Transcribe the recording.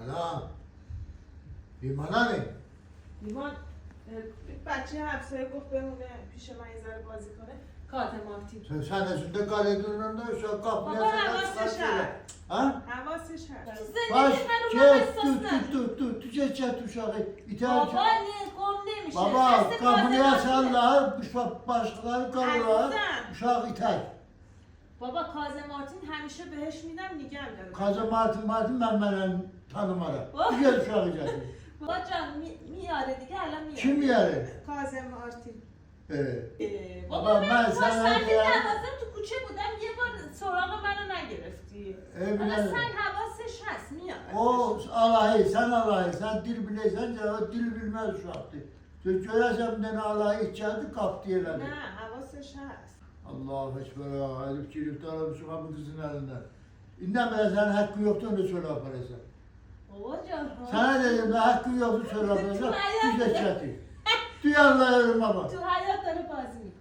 Ana. Limana ne? لیوان بچه همسایه گفت بمونه پیش من یه ذره بازی کنه کارت مارتین Sen üstünde kale durduğunda şu kapıya بابا falan حواسش هست Ha? حواسش هست Baş, زندگی من رو çek, من احساس tu çek uşağı. İter. بابا نه گم نمیشه Baba, دست kapıyı کازم açarlar, başkaları kalırlar, Azizim. uşağı iter. بابا کازم مارتین همیشه بهش میدم میگم داره Kazı Martin ben tanımadım. Oh. Güzel uşağı geldi. بابا جان میاره دیگه الان میاره Kim yani? کازم مارتین بابا Baba, من ben پشت sana سر diyorum. دوازم تو کوچه بودم یه بار سراغ منو نگرفتی حالا Evlen. سن حواسش هست میاد O alayı, sen alayı, sen dil bileysen de o dil bilmez uşaktı. Görəsən bir alayı içerdi, kaptı yerleri. نه حواسش هست Allahu Ekber, Elif çocuklar almış bu kızın elinden. İnden bile senin hakkın yoktu onu söyle yaparsan. بابا جان Sana dedim de hakkın yoktu söyle yaparsan. Hayır. Güzel çatı. Duyarlar ama. تو حیات داره بازی میکنه